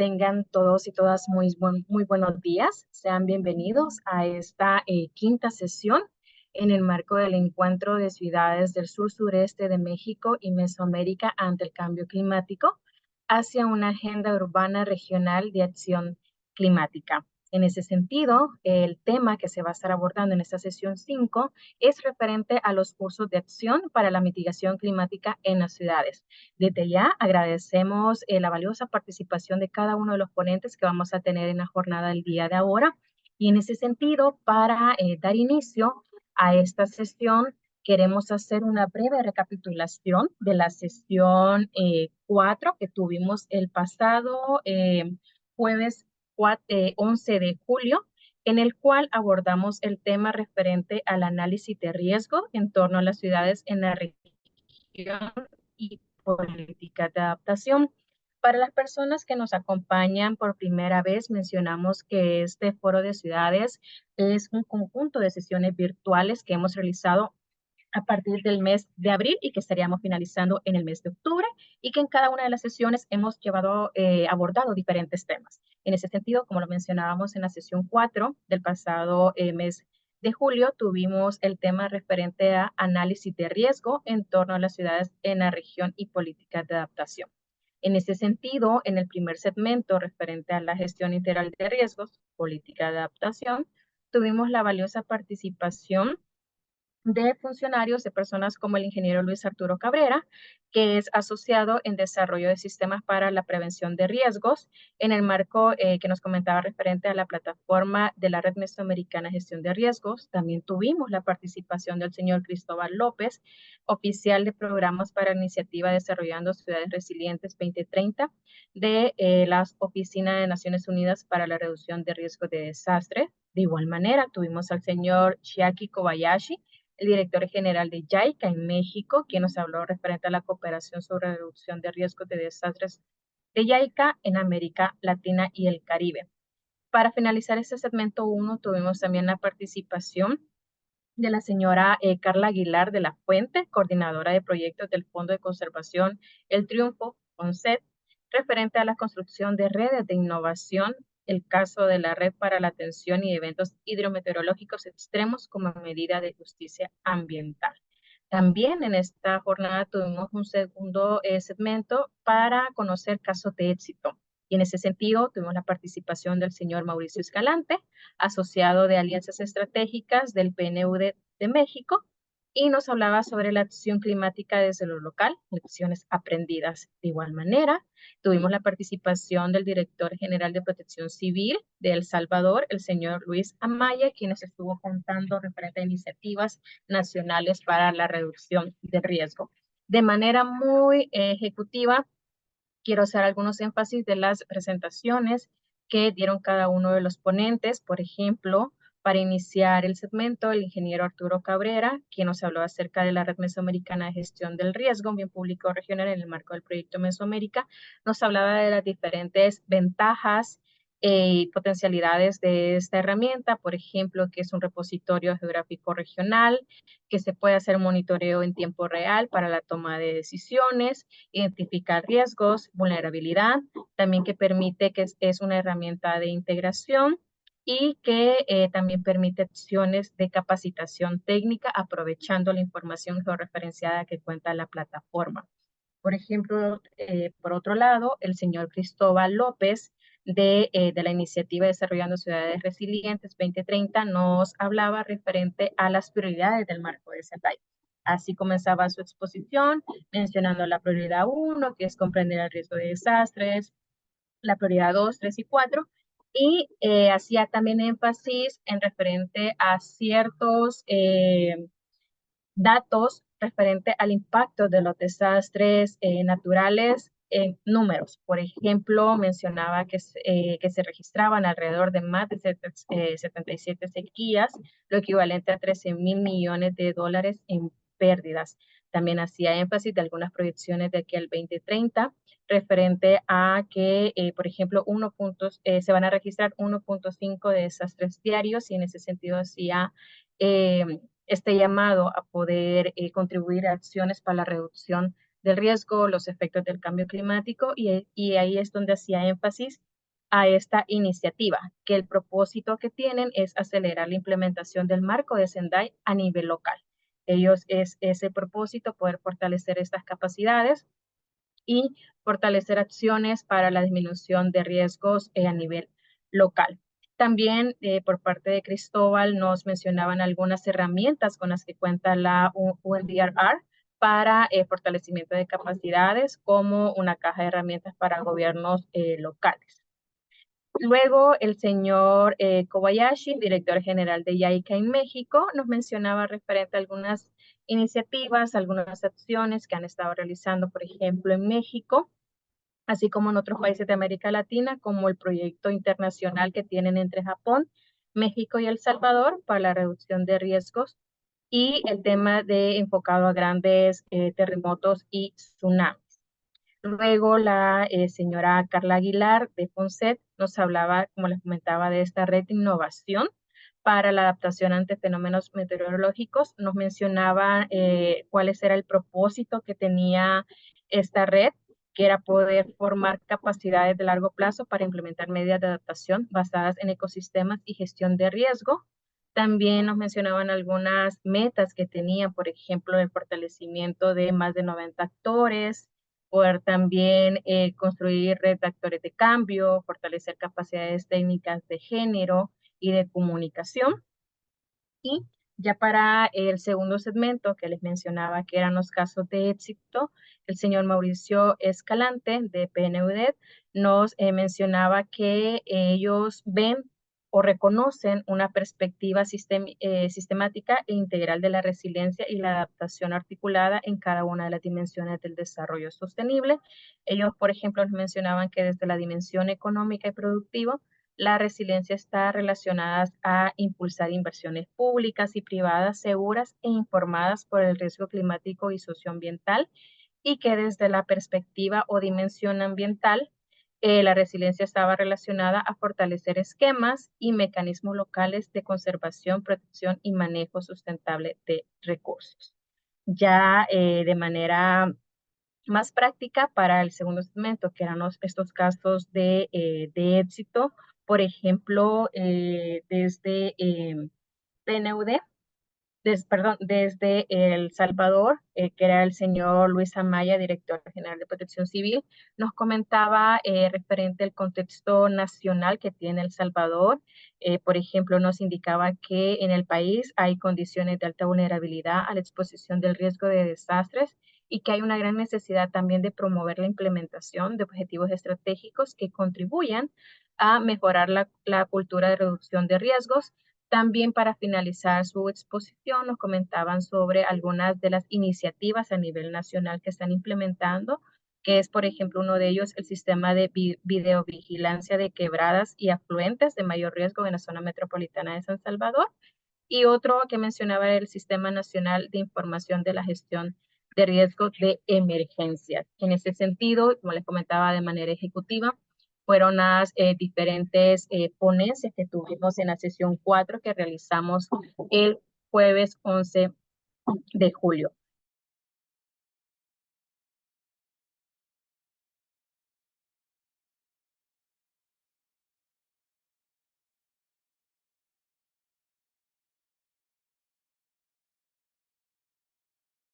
Tengan todos y todas muy buenos días. Sean bienvenidos a esta quinta sesión en el marco del Encuentro de Ciudades del Sur-Sureste de México y Mesoamérica ante el cambio climático hacia una agenda urbana regional de acción climática. En ese sentido, el tema que se va a estar abordando en esta sesión 5 es referente a los cursos de acción para la mitigación climática en las ciudades. Desde ya agradecemos la valiosa participación de cada uno de los ponentes que vamos a tener en la jornada del día de ahora. Y en ese sentido, para dar inicio a esta sesión, queremos hacer una breve recapitulación de la sesión 4 que tuvimos el pasado jueves 11 de julio, en el cual abordamos el tema referente al análisis de riesgo en torno a las ciudades en la región y políticas de adaptación. Para las personas que nos acompañan por primera vez, mencionamos que este foro de ciudades es un conjunto de sesiones virtuales que hemos realizado a partir del mes de abril y que estaríamos finalizando en el mes de octubre, y que en cada una de las sesiones hemos abordado diferentes temas. En ese sentido, como lo mencionábamos en la sesión 4 del pasado mes de julio, tuvimos el tema referente a análisis de riesgo en torno a las ciudades en la región y políticas de adaptación. En ese sentido, en el primer segmento referente a la gestión integral de riesgos, política de adaptación, tuvimos la valiosa participación de funcionarios de personas como el ingeniero Luis Arturo Cabrera, que es asociado en desarrollo de sistemas para la prevención de riesgos, en el marco que nos comentaba referente a la plataforma de la Red Mesoamericana de Gestión de Riesgos. También tuvimos la participación del señor Cristóbal López, oficial de programas para la iniciativa Desarrollando Ciudades Resilientes 2030 de la Oficina de Naciones Unidas para la Reducción de Riesgos de Desastre. De igual manera, tuvimos al señor Chiaki Kobayashi, el director general de JICA en México, quien nos habló referente a la cooperación sobre reducción de riesgos de desastres de JICA en América Latina y el Caribe. Para finalizar este segmento 1, tuvimos también la participación de la señora Carla Aguilar de la Fuente, coordinadora de proyectos del Fondo de Conservación El Triunfo, FONSET, referente a la construcción de redes de innovación, el caso de la Red para la Atención y Eventos Hidrometeorológicos Extremos como medida de justicia ambiental. También en esta jornada tuvimos un segundo segmento para conocer casos de éxito. Y en ese sentido tuvimos la participación del señor Mauricio Escalante, asociado de Alianzas Estratégicas del PNUD de México, y nos hablaba sobre la acción climática desde lo local, lecciones aprendidas. De igual manera, tuvimos la participación del director general de Protección Civil de El Salvador, el señor Luis Amaya, quien nos estuvo contando referente a iniciativas nacionales para la reducción de riesgo. De manera muy ejecutiva, quiero hacer algunos énfasis de las presentaciones que dieron cada uno de los ponentes. Por ejemplo, para iniciar el segmento, el ingeniero Arturo Cabrera, quien nos habló acerca de la Red Mesoamericana de Gestión del Riesgo, un bien público regional en el marco del proyecto Mesoamérica, nos hablaba de las diferentes ventajas y potencialidades de esta herramienta, por ejemplo, que es un repositorio geográfico regional, que se puede hacer monitoreo en tiempo real para la toma de decisiones, identificar riesgos, vulnerabilidad, también que permite que es una herramienta de integración y que también permite acciones de capacitación técnica aprovechando la información georreferenciada que cuenta la plataforma. Por ejemplo, por otro lado, el señor Cristóbal López de la iniciativa Desarrollando Ciudades Resilientes 2030 nos hablaba referente a las prioridades del marco de Sendai. Así comenzaba su exposición mencionando la prioridad 1, que es comprender el riesgo de desastres, la prioridad 2, 3 y 4, y hacía también énfasis en referente a ciertos datos referente al impacto de los desastres naturales en números. Por ejemplo, mencionaba que se registraban alrededor de más de 77 sequías, lo equivalente a 13,000 millones de dólares en pérdidas. También hacía énfasis de algunas proyecciones de aquí al 2030, referente a que, por ejemplo, se van a registrar 1,5 de desastres diarios, y en ese sentido hacía este llamado a poder contribuir a acciones para la reducción del riesgo, los efectos del cambio climático, y ahí es donde hacía énfasis a esta iniciativa, que el propósito que tienen es acelerar la implementación del marco de Sendai a nivel local. Ellos es ese propósito, poder fortalecer estas capacidades y fortalecer acciones para la disminución de riesgos a nivel local. También por parte de Cristóbal nos mencionaban algunas herramientas con las que cuenta la UNDRR para fortalecimiento de capacidades, como una caja de herramientas para gobiernos locales. Luego, el señor Kobayashi, director general de JICA en México, nos mencionaba referente a algunas iniciativas, algunas acciones que han estado realizando, por ejemplo, en México, así como en otros países de América Latina, como el proyecto internacional que tienen entre Japón, México y El Salvador para la reducción de riesgos y el tema de enfocado a grandes terremotos y tsunamis. Luego la señora Carla Aguilar de Fonset nos hablaba, como les comentaba, de esta red de innovación para la adaptación ante fenómenos meteorológicos. Nos mencionaba cuál era el propósito que tenía esta red, que era poder formar capacidades de largo plazo para implementar medidas de adaptación basadas en ecosistemas y gestión de riesgo. También nos mencionaban algunas metas que tenía, por ejemplo, el fortalecimiento de más de 90 actores, poder también construir red de actores de cambio, fortalecer capacidades técnicas de género y de comunicación. Y ya para el segundo segmento que les mencionaba, que eran los casos de éxito, el señor Mauricio Escalante de PNUD nos mencionaba que ellos ven o reconocen una perspectiva sistemática e integral de la resiliencia y la adaptación articulada en cada una de las dimensiones del desarrollo sostenible. Ellos, por ejemplo, nos mencionaban que desde la dimensión económica y productiva, la resiliencia está relacionada a impulsar inversiones públicas y privadas seguras e informadas por el riesgo climático y socioambiental, y que desde la perspectiva o dimensión ambiental, la resiliencia estaba relacionada a fortalecer esquemas y mecanismos locales de conservación, protección y manejo sustentable de recursos. Ya de manera más práctica para el segundo segmento, que eran estos casos de éxito, por ejemplo, desde PNUD, desde El Salvador, que era el señor Luis Amaya, director general de Protección Civil, nos comentaba referente al contexto nacional que tiene El Salvador. Por ejemplo, nos indicaba que en el país hay condiciones de alta vulnerabilidad a la exposición del riesgo de desastres y que hay una gran necesidad también de promover la implementación de objetivos estratégicos que contribuyan a mejorar la cultura de reducción de riesgos. También para finalizar su exposición nos comentaban sobre algunas de las iniciativas a nivel nacional que están implementando, que es, por ejemplo, uno de ellos el sistema de videovigilancia de quebradas y afluentes de mayor riesgo en la zona metropolitana de San Salvador. Y otro que mencionaba era el Sistema Nacional de Información de la Gestión de Riesgos de Emergencias. En ese sentido, como les comentaba de manera ejecutiva, fueron las diferentes ponencias que tuvimos en la sesión 4 que realizamos el jueves 11 de julio.